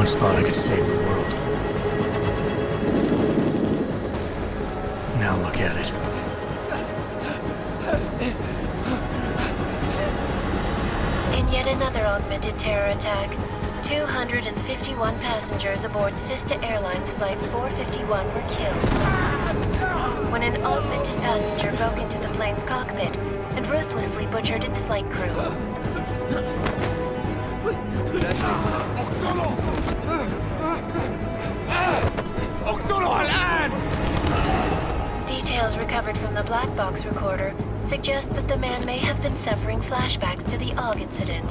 always thought I could save the world. Now look at it. In yet another augmented terror attack, 251 passengers aboard Sister Airlines Flight 451 were killed when an augmented passenger broke into the plane's cockpit and ruthlessly butchered its flight crew. Details recovered from the black box recorder suggest that the man may have been suffering flashbacks to the Aug Incident.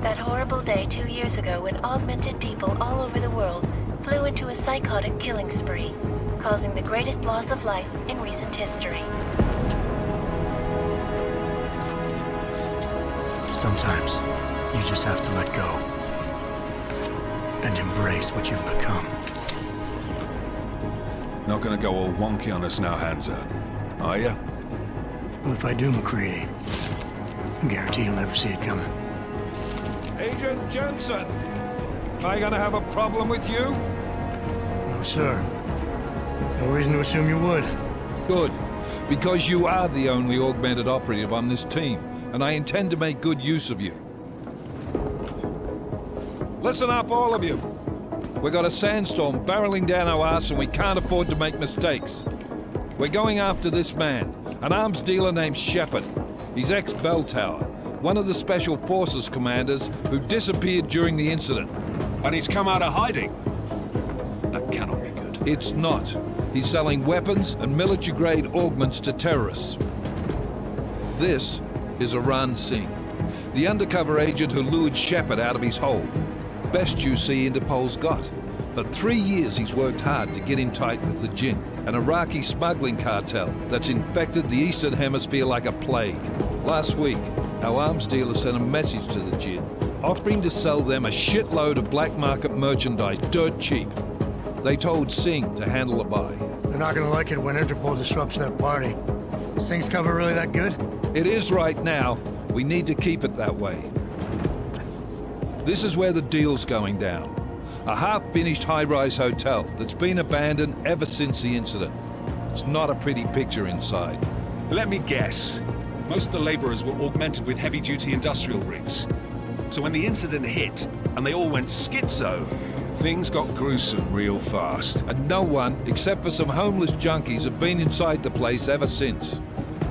That horrible day 2 years ago when augmented people all over the world flew into a psychotic killing spree, causing the greatest loss of life in recent history. Sometimes, you just have to let go. And embrace what you've become. Not gonna go all wonky on us now, Hansa, are ya? Well, if I do, McCready, I guarantee you'll never see it coming. Agent Jensen! Am I gonna have a problem with you? No, sir. No reason to assume you would. Good. Because you are the only augmented operative on this team, and I intend to make good use of you. Listen up, all of you. We got a sandstorm barreling down our ass and we can't afford to make mistakes. We're going after this man, an arms dealer named Shepard. He's ex-Bell Tower, one of the Special Forces commanders who disappeared during the incident. And he's come out of hiding? That cannot be good. It's not. He's selling weapons and military-grade augments to terrorists. This is Aran Singh, the undercover agent who lured Shepard out of his hole. Best you see Interpol's got. For 3 years he's worked hard to get in tight with the Jinn, an Iraqi smuggling cartel that's infected the Eastern Hemisphere like a plague. Last week, our arms dealer sent a message to the Jinn, offering to sell them a shitload of black market merchandise dirt cheap. They told Singh to handle the buy. They're not gonna like it when Interpol disrupts their party. Is Singh's cover really that good? It is right now. We need to keep it that way. This is where the deal's going down. A half-finished high-rise hotel that's been abandoned ever since the incident. It's not a pretty picture inside. Let me guess. Most of the laborers were augmented with heavy-duty industrial rigs. So when the incident hit, and they all went schizo, things got gruesome real fast. And no one, except for some homeless junkies, have been inside the place ever since.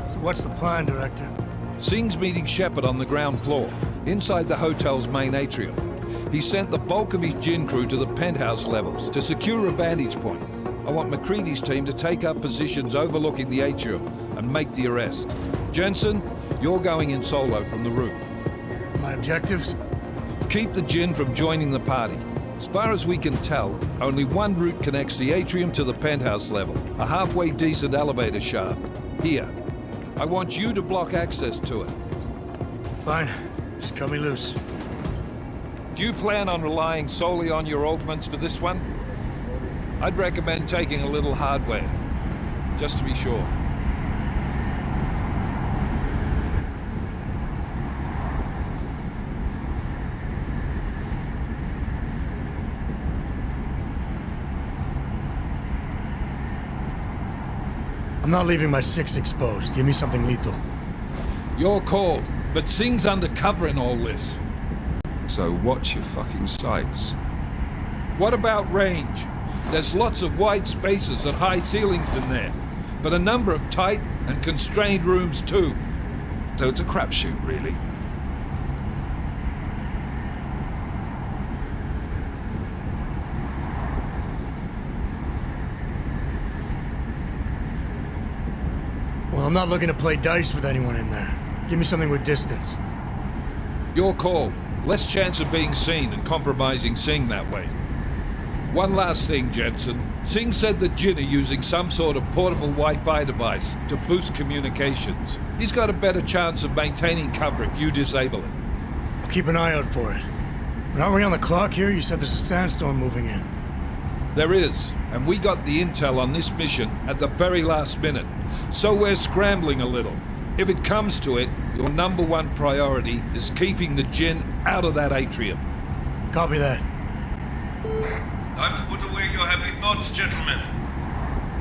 So what's the plan, Director? Singh's meeting Shepard on the ground floor, inside the hotel's main atrium. He sent the bulk of his Jinn crew to the penthouse levels to secure a vantage point. I want McCready's team to take up positions overlooking the atrium and make the arrest. Jensen, you're going in solo from the roof. My objectives? Keep the Jinn from joining the party. As far as we can tell, only one route connects the atrium to the penthouse level, a halfway decent elevator shaft. Here. I want you to block access to it. Fine. Just cut me loose. Do you plan on relying solely on your augments for this one? I'd recommend taking a little hardware, just to be sure. I'm not leaving my 6 exposed. Give me something lethal. Your call, but Singh's undercover in all this. So watch your fucking sights. What about range? There's lots of wide spaces and high ceilings in there, but a number of tight and constrained rooms too. So it's a crapshoot, really. Well, I'm not looking to play dice with anyone in there. Give me something with distance. Your call. Less chance of being seen and compromising Singh that way. One last thing, Jensen. Singh said the Jinn are using some sort of portable Wi-Fi device to boost communications. He's got a better chance of maintaining cover if you disable it. I'll keep an eye out for it. But aren't we on the clock here? You said there's a sandstorm moving in. There is, and we got the intel on this mission at the very last minute. So we're scrambling a little. If it comes to it, your #1 priority is keeping the Jinn out of that atrium. Copy that. Time to put away your happy thoughts, gentlemen.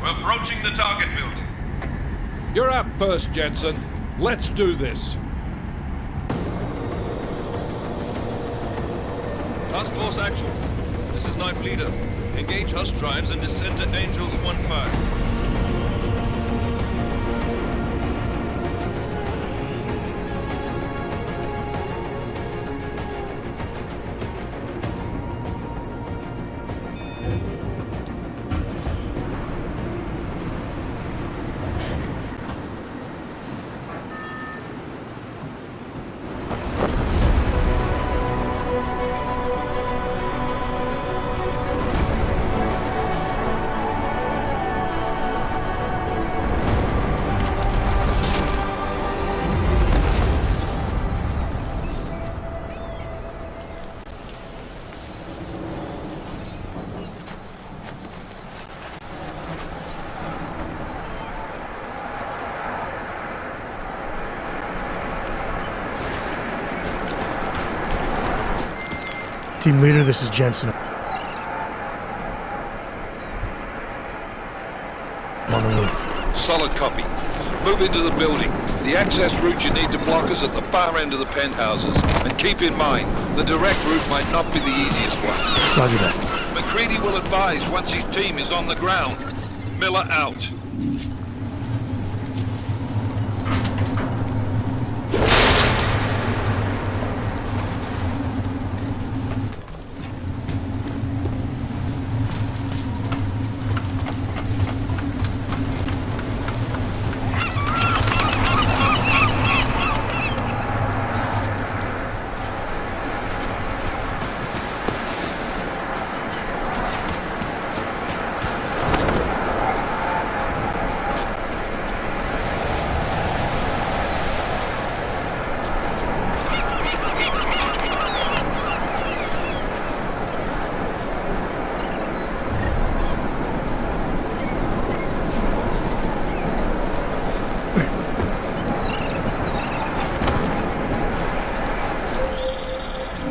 We're approaching the target building. You're up first, Jensen. Let's do this. Task Force Actual. This is Knife Leader. Engage Hush drives and descend to Angels 1-5. Team leader, this is Jensen. On the roof. Solid copy. Move into the building. The access route you need to block is at the far end of the penthouses. And keep in mind, the direct route might not be the easiest one. Roger that. McCready will advise once his team is on the ground. Miller out.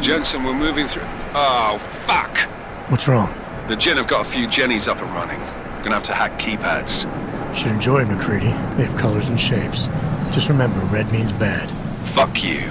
Jensen, we're moving through... Oh, fuck! What's wrong? The Gen have got a few Jennies up and running. Gonna have to hack keypads. Should enjoy it, McCready. They have colors and shapes. Just remember, red means bad. Fuck you.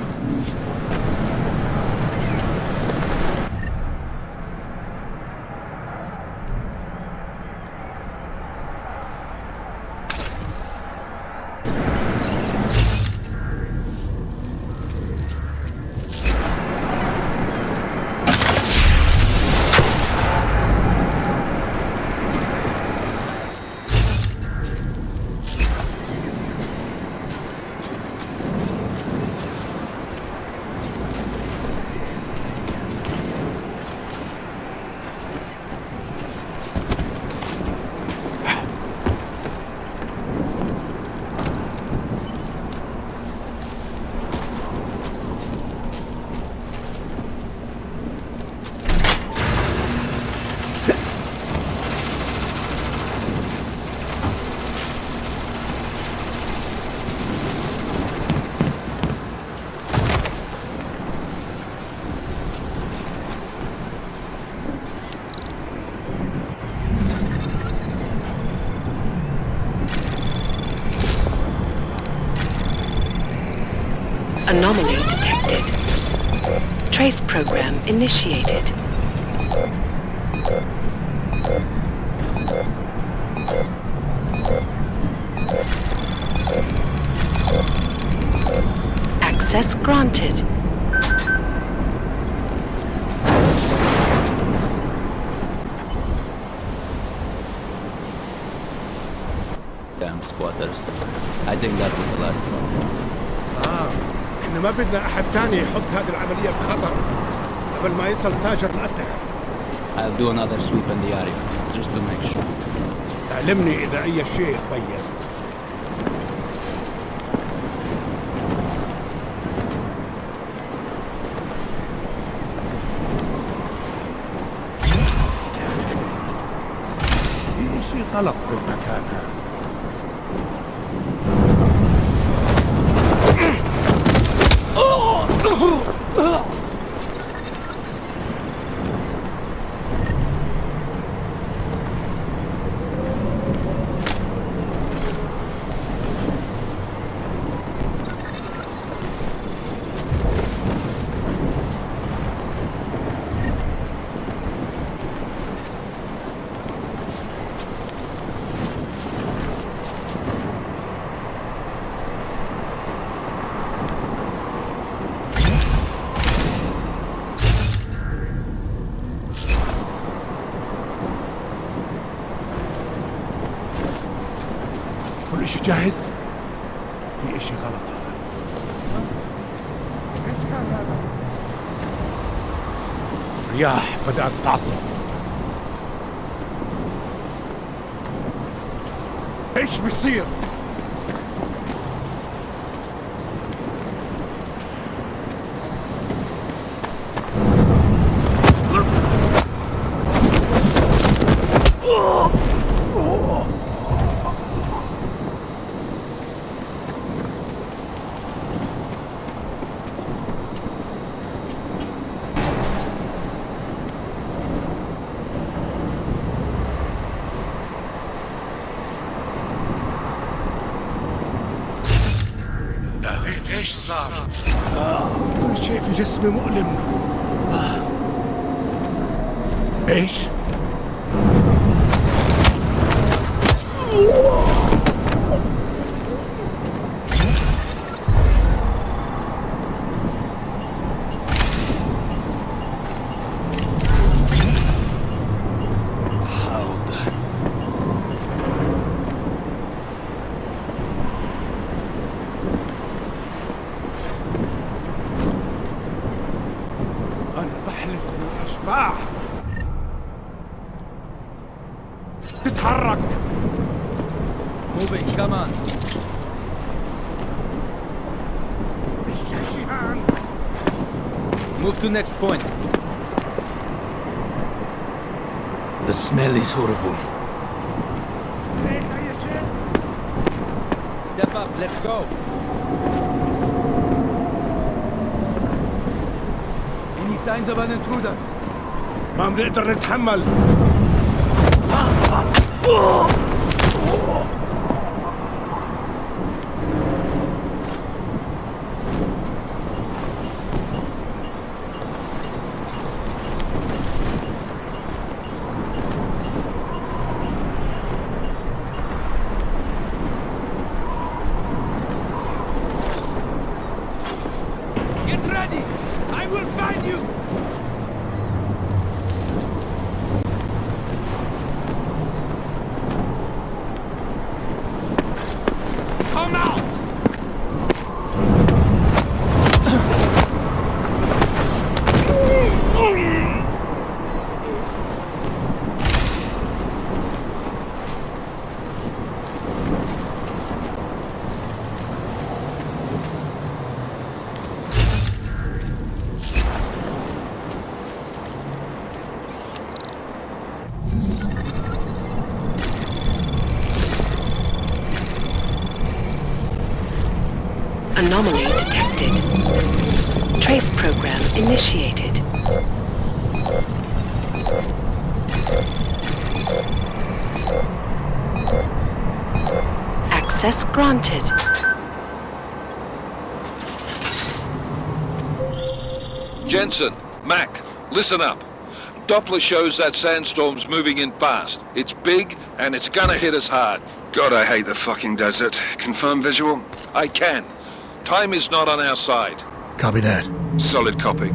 Anomaly detected. Trace program initiated. Access granted. Damn squatters. I think that was the last one. احنا ما بدنا احد تاني يحط هذه العملية في خطر قبل ما يصل تاجر الأسلحة. I'll do another sweep in the area, just to make sure. علمني إذا أي شيء تبين. في شيء غلط بالمكان هذا. اشي جاهز؟ في اشي غلط هون. ايش كان هذا؟ رياح بدأت تعصف. ايش بيصير؟ ايش صار؟ كل شيء في جسمي مؤلم. ايش؟ بحلف من الأشباح. تتحرك. Moving, come on. الشاشيهان. Move to next point. The smell is horrible. Step up, let's go. Any signs of an intruder? ما بنقدر نتحمل. Get ready! I will find you! Come out! Anomaly detected. Trace program initiated. Access granted. Jensen, Mac, listen up. Doppler shows that sandstorm's moving in fast. It's big, and it's gonna hit us hard. God, I hate the fucking desert. Confirm visual? I can. Time is not on our side. Copy that. Solid copy.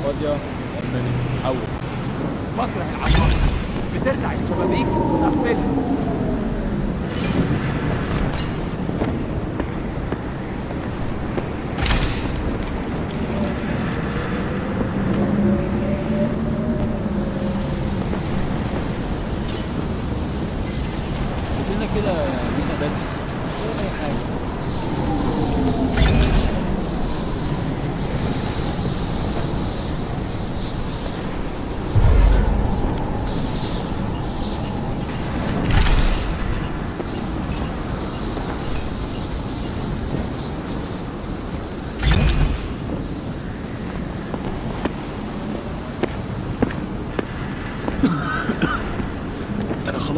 فاضية أول مطرح العمار بترجع الشبابيك وتقفلها.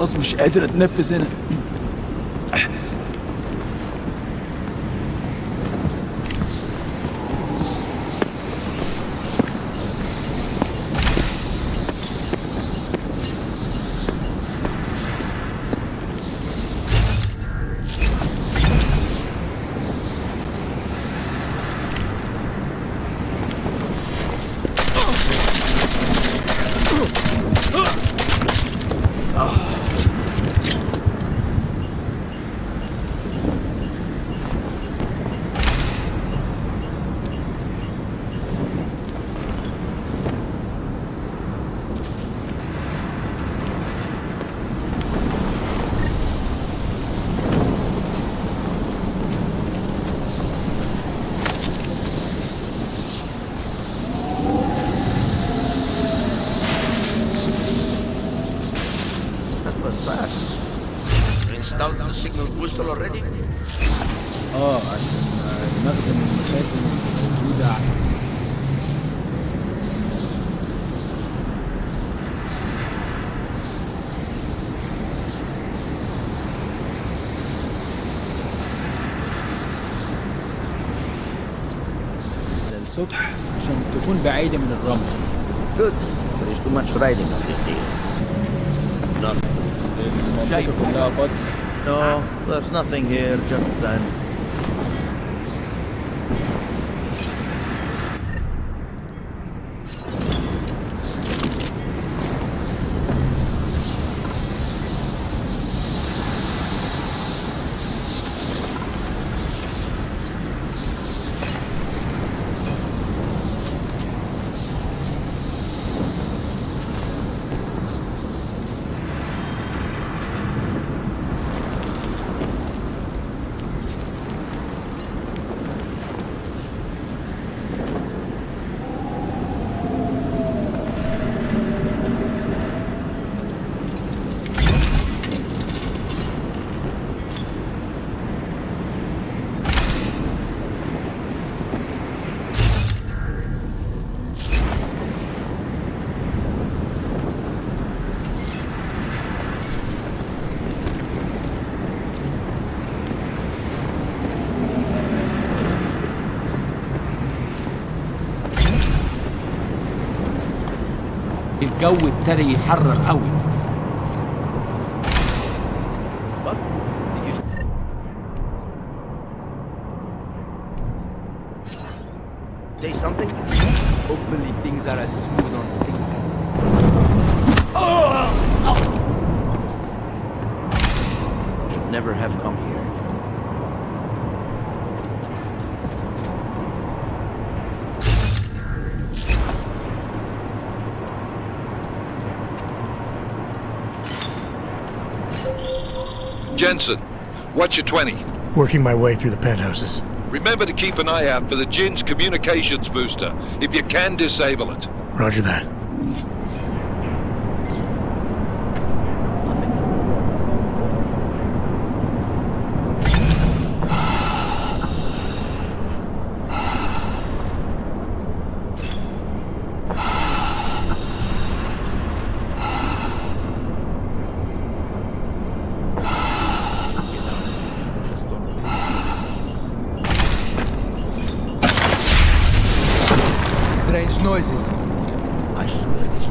خلاص مش قادر اتنفس هنا. Installed the signal booster already? عشان نخدم المشاكل الموجودة. السطح عشان تكون بعيدة من الرمل. Good. There is too much riding on this deal. None. المنطقة كلها فض. No, there's nothing here, just sand. الجو ابتدى يحرر قوي. Say something? Hopefully things are as smooth on things. Should never have come here. Jensen, what's your 20? Working my way through the penthouses. Remember to keep an eye out for the Jinn's communications booster. If you can, disable it. Roger that. Strange noises. I swear this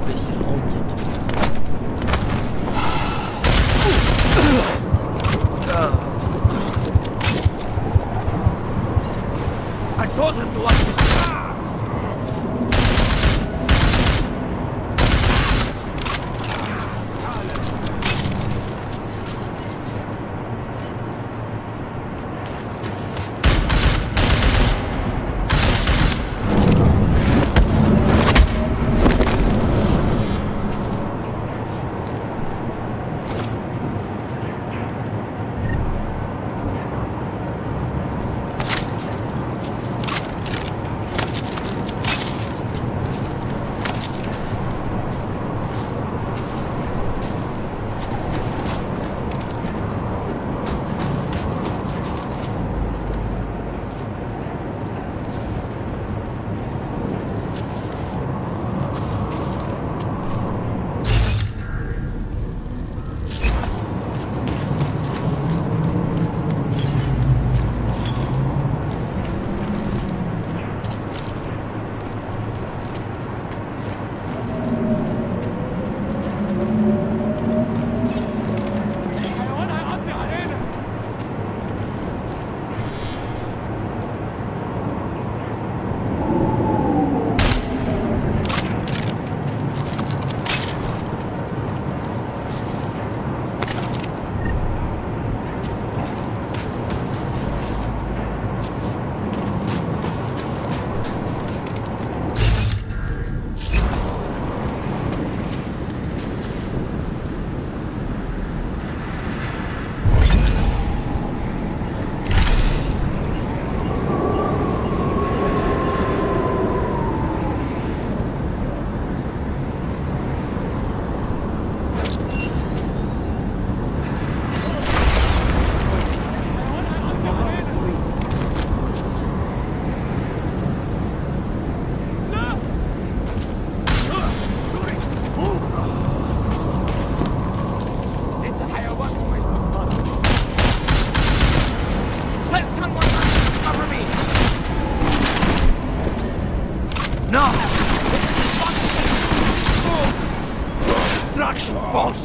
action, boss!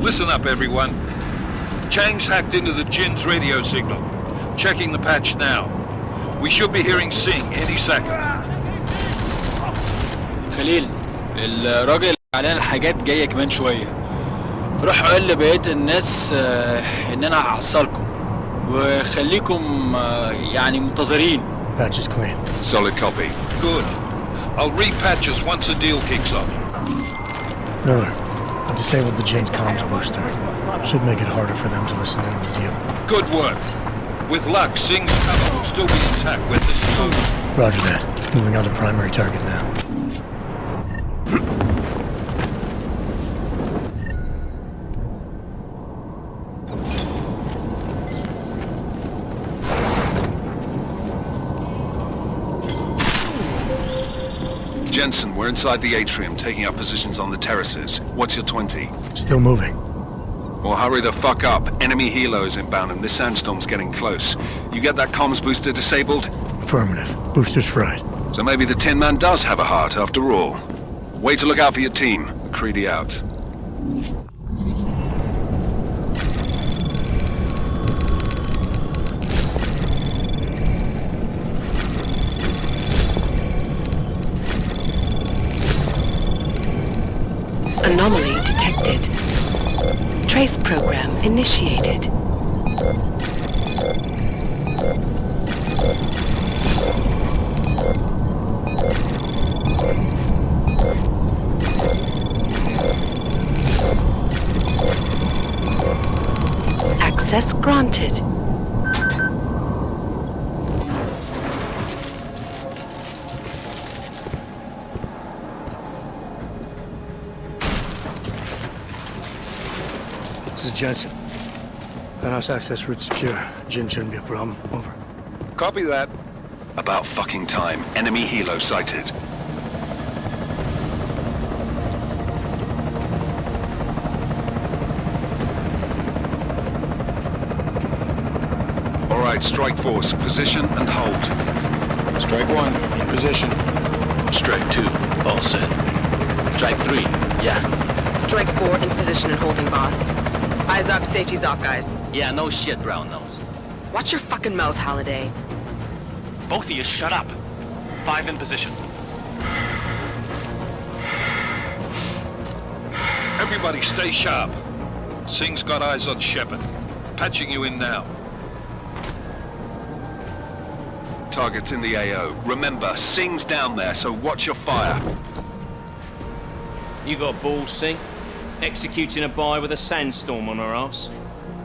Listen up, everyone. Chang's hacked into the Jinn's radio signal. Checking the patch now. We should be hearing Sing any second. خليل الراجل علينا الحاجات جايه كمان شويه. روح قول لبقيه الناس ان انا هحصلكم وخليكم يعني منتظرين. Patch is clean. Solid copy. Good. I'll repatch us once the deal kicks off. Miller, I disabled the Jinn's comms booster. Should make it harder for them to listen in on the deal. Good work. With luck, Sing's cover will still be intact when this is over. Roger that. Moving on to primary target now. Jensen, we're inside the atrium, taking up positions on the terraces. What's your 20? Still moving. Well, hurry the fuck up. Enemy helos inbound and this sandstorm's getting close. You get that comms booster disabled? Affirmative. Booster's fried. So maybe the Tin Man does have a heart after all. Way to look out for your team. McCready out. Anomaly detected. Trace program initiated. Access granted. This is Jensen. Penthouse access route secure. Jinn shouldn't be a problem. Over. Copy that. About fucking time. Enemy helo sighted. All right, strike force. Position and hold. Strike 1 in position. Strike 2, all set. Strike 3, yeah. Strike 4 in position and holding, boss. Eyes up, safety's off, guys. Yeah, no shit, brown nose. Watch your fucking mouth, Halliday. Both of you shut up. 5 in position. Everybody stay sharp. Sing's got eyes on Shepard. Patching you in now. Target's in the AO. Remember, Sing's down there, so watch your fire. You got balls, Sing? Executing a buy with a sandstorm on her ass?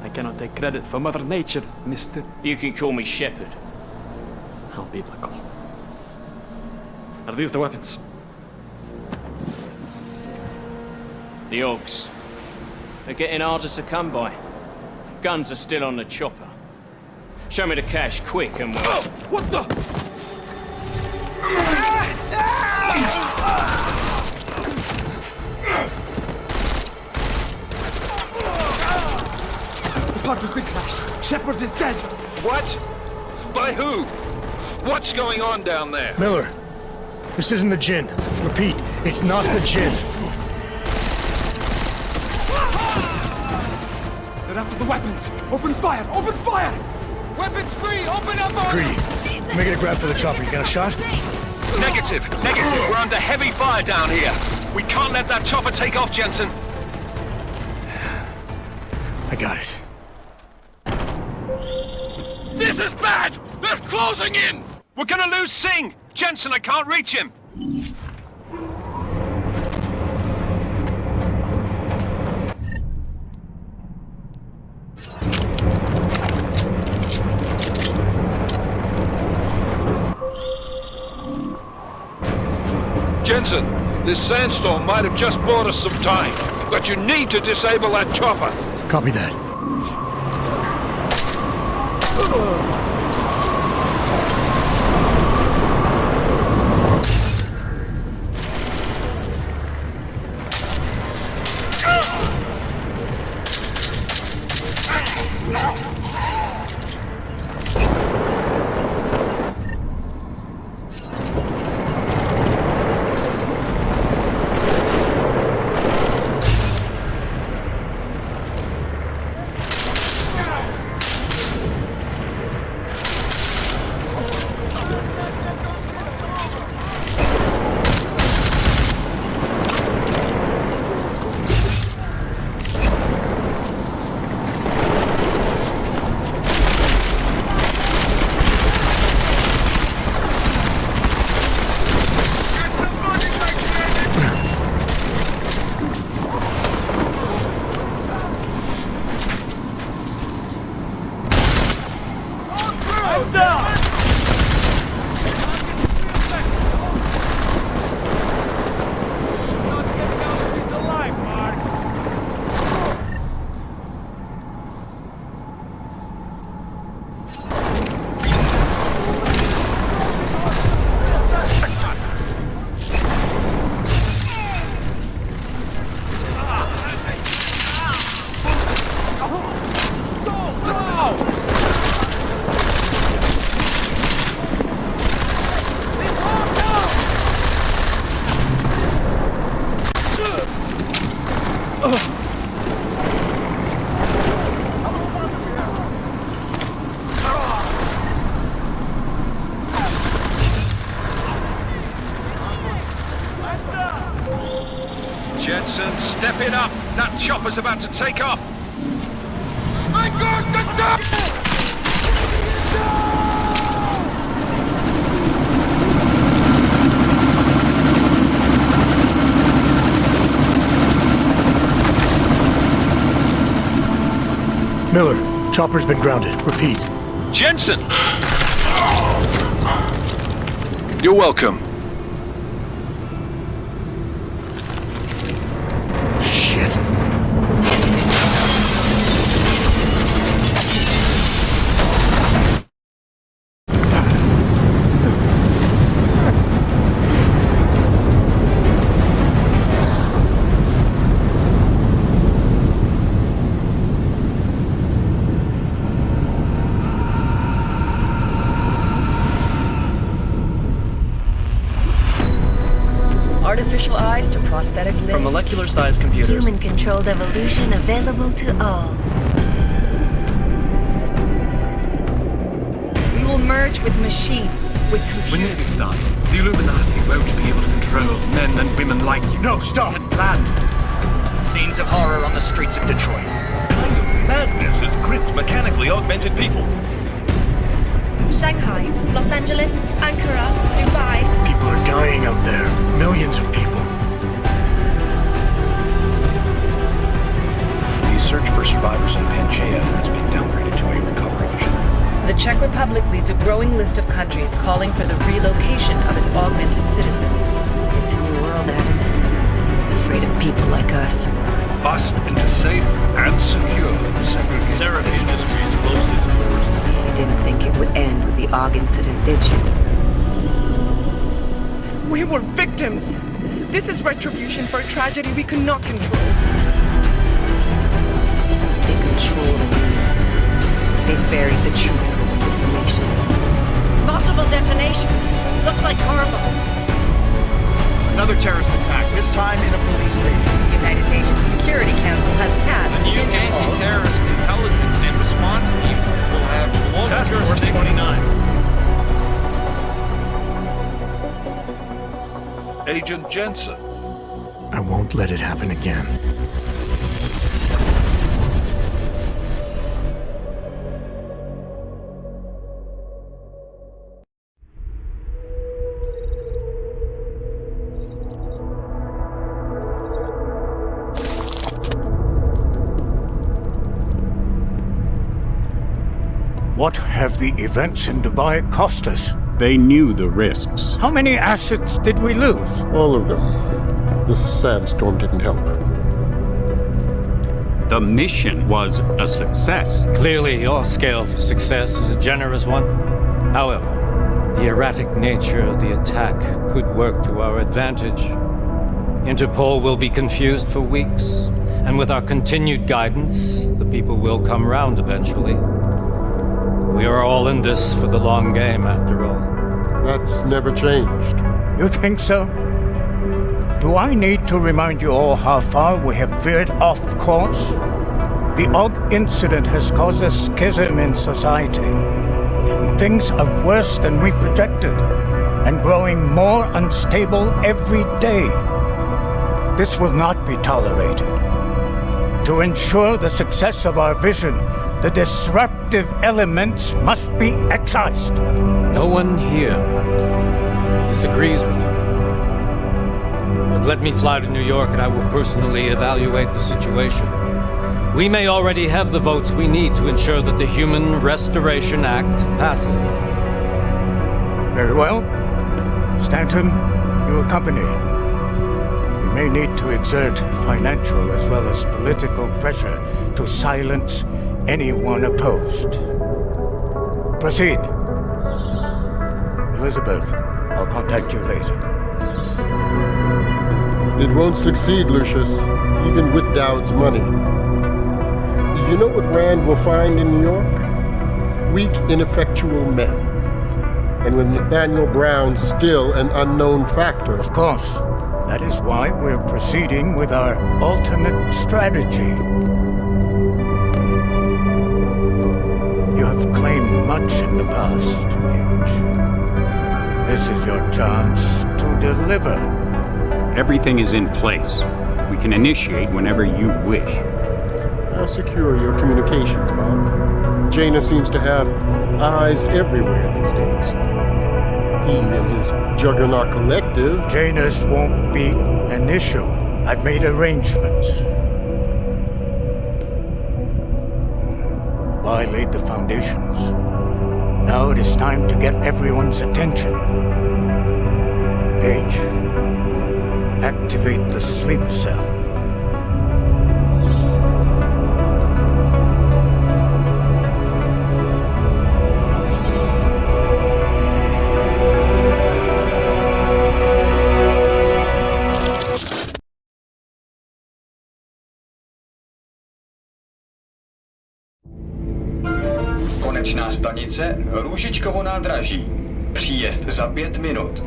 I cannot take credit for Mother Nature, mister. You can call me Shepard. How biblical. Are these the weapons? The Augs. They're getting harder to come by. Guns are still on the chopper. Show me the cash, quick, and we'll... Oh, what the? The park has been crashed. Shepard is dead. What? By who? What's going on down there? Miller, this isn't the Jinn. Repeat, it's not the Jinn. They're after the weapons. Open fire! Open fire! Weapons free! Open up on Greedy. Making a grab for the chopper. You got a shot? Negative. We're under heavy fire down here. We can't let that chopper take off, Jensen. I got it. This is bad! They're closing in! We're gonna lose Singh! Jensen, I can't reach him! Jensen, this sandstorm might have just bought us some time, but you need to disable that chopper. Copy that. Jensen, step it up! That chopper's about to take off! I got the top! Miller, chopper's been grounded. Repeat. Jensen! You're welcome. Shit. Artificial eyes to prosthetic limbs. From molecular-sized computers. Human-controlled evolution available to all. We will merge with machines, with computers. When this is done, the Illuminati won't be able to control men and women like you. No, stop! We had planned. Scenes of horror on the streets of Detroit. Kind of madness has gripped mechanically augmented people. Shanghai, Los Angeles, Ankara, Dubai. People are dying out there. Millions of people. The search for survivors in Pangaea has been downgraded to a recovery mission. The Czech Republic leads a growing list of countries calling for the relocation of its augmented citizens. It's a new world, Adam. It's afraid of people like us. Bust into safe and secure segregated. Therapy industry is closely towards. You didn't think it would end with the Aug Incident, did you? We were victims. This is retribution for a tragedy we could not control. They control the news. They buried the truth with disinformation. Possible detonations. Looks like car bombs. Another terrorist attack, this time in a police station. The United Nations Security Council has tasked The new anti-terrorist intelligence and response team will have global Task Force 29. Agent Jensen. I won't let it happen again. What have the events in Dubai cost us? They knew the risks. How many assets did we lose? All of them. This sandstorm didn't help. The mission was a success. Clearly, your scale for success is a generous one. However, the erratic nature of the attack could work to our advantage. Interpol will be confused for weeks, and with our continued guidance, the people will come round eventually. We are all in this for the long game, after all. That's never changed. You think so? Do I need to remind you all how far we have veered off course? The Aug Incident has caused a schism in society. Things are worse than we projected, and growing more unstable every day. This will not be tolerated. To ensure the success of our vision, the disruptive elements must be excised. No one here disagrees with you. But let me fly to New York and I will personally evaluate the situation. We may already have the votes we need to ensure that the Human Restoration Act passes. Very well. Stanton, you accompany. We may need to exert financial as well as political pressure to silence anyone opposed. Proceed. Elizabeth, I'll contact you later. It won't succeed, Lucius, even with Dowd's money. You know what Rand will find in New York? Weak, ineffectual men. And with Nathaniel Brown still an unknown factor. Of course. That is why we're proceeding with our alternate strategy. You have claimed much in the past, Paige. This is your chance to deliver. Everything is in place. We can initiate whenever you wish. I'll secure your communications, Bob. Jaina seems to have eyes everywhere these days. He and his Juggernaut Collective... Jaina's won't be an issue. I've made arrangements. I laid the foundations. Now it is time to get everyone's attention. Paige, activate the sleep cell. Konečná stanice Růžičkovo nádraží. Příjezd za 5 minut.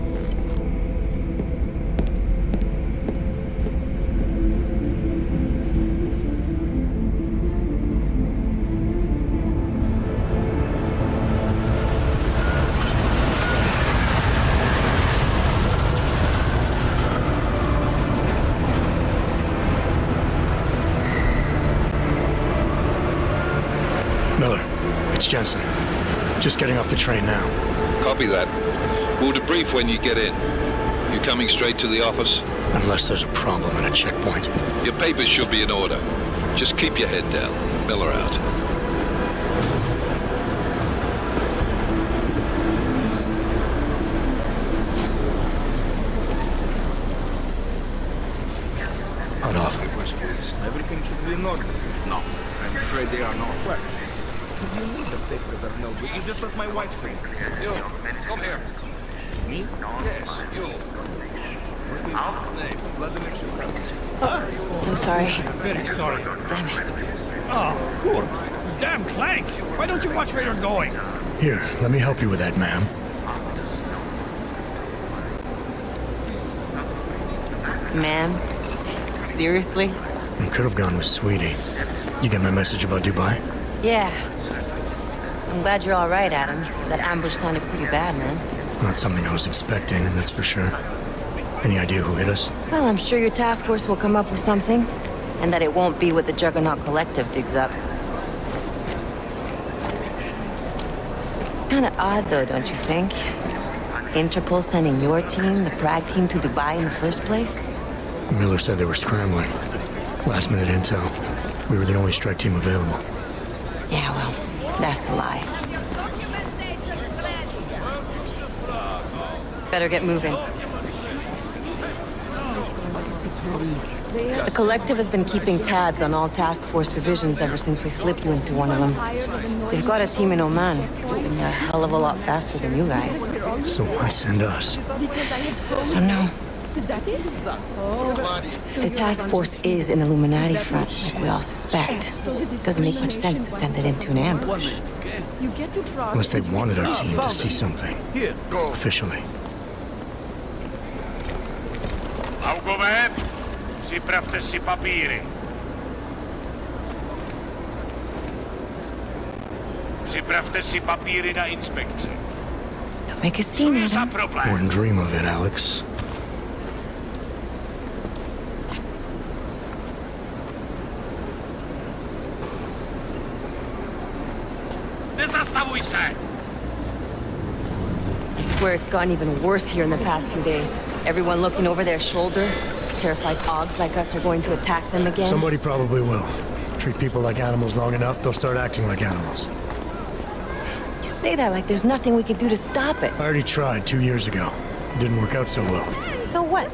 Miller, it's Jensen. Just getting off the train now. Copy that. We'll debrief when you get in. You coming straight to the office? Unless there's a problem at a checkpoint. Your papers should be in order. Just keep your head down. Miller out. Hot off. Everything should be in order. No, I'm afraid they are not. Well, if you need the papers are no good, you just let my wife think. You, come here. Me? Yes, you. So sorry. Very sorry. Damn it. Oh, cool. Damn Clank. Why don't you watch where you're going? Here, let me help you with that, ma'am. Man? Seriously? You could have gone with Sweetie. You get my message about Dubai? Yeah. I'm glad you're all right, Adam. That ambush sounded pretty bad, man. Not something I was expecting, that's for sure. Any idea who hit us? Well, I'm sure your task force will come up with something. And that it won't be what the Juggernaut Collective digs up. Kinda odd, though, don't you think? Interpol sending your team, the Prague team, to Dubai in the first place? Miller said they were scrambling. Last minute intel. We were the only strike team available. Yeah, well, that's a lie. Better get moving. The Collective has been keeping tabs on all task force divisions ever since we slipped you into one of them. They've got a team in Oman, moving a hell of a lot faster than you guys. So why send us? I don't know. If the task force is an Illuminati front, like we all suspect, it doesn't make much sense to send it into an ambush. Unless they wanted our team to see something. Officially. Augové, připravte si papíry. Připravte si papíry na inspekci. Don't make a scene, Adam. Wouldn't dream of it, Alex. Nezastavuj se! I swear it's gotten even worse here in the past few days. Everyone looking over their shoulder. Terrified Augs like us are going to attack them again. Somebody probably will. Treat people like animals long enough, they'll start acting like animals. You say that like there's nothing we can do to stop it. I already tried 2 years ago. It didn't work out so well. So what?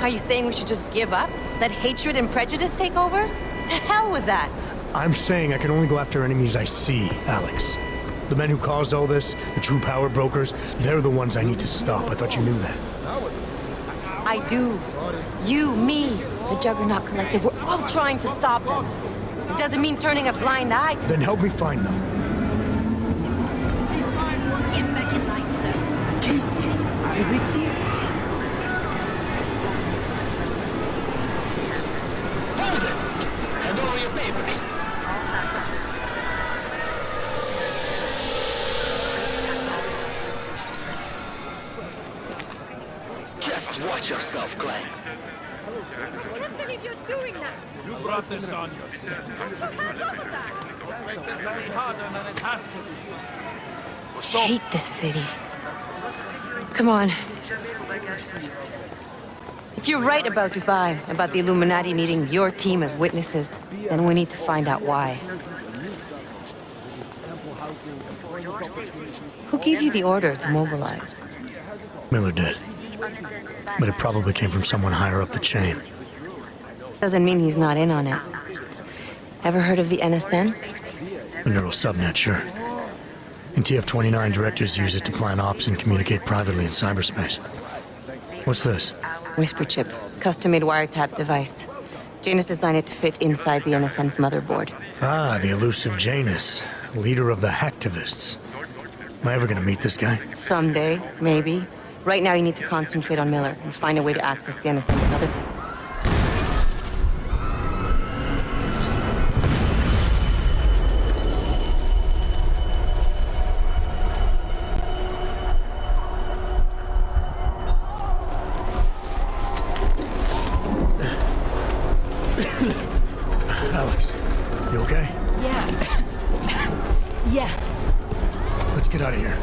Are you saying we should just give up? Let hatred and prejudice take over? To hell with that! I'm saying I can only go after enemies I see, Alex. The men who caused all this, the true power brokers, they're the ones I need to stop. I thought you knew that. I do. You, me, the Juggernaut Collective, we're all trying to stop them. It doesn't mean turning a blind eye to... Then help me find them. Hold it! Hand over your papers. Just Watch yourself, Clank. I can't believe you're doing that! You brought this on yourself. Put your hands off of that! Make this any harder than it has to be. I hate this city. Come on. If you're right about Dubai, about the Illuminati needing your team as witnesses, then we need to find out why. Who gave you the order to mobilize? Miller did. But it probably came from someone higher up the chain. Doesn't mean he's not in on it. Ever heard of the NSN? The neural subnet, sure. In TF-29, directors use it to plan ops and communicate privately in cyberspace. What's this? Whisper chip. Custom-made wiretap device. Janus designed it to fit inside the NSN's motherboard. Ah, the elusive Janus. Leader of the hacktivists. Am I ever gonna meet this guy? Someday, maybe. Right now you need to concentrate on Miller and find a way to access the NSN's motherboard. Alex, you okay? Yeah. Yeah. Let's get out of here.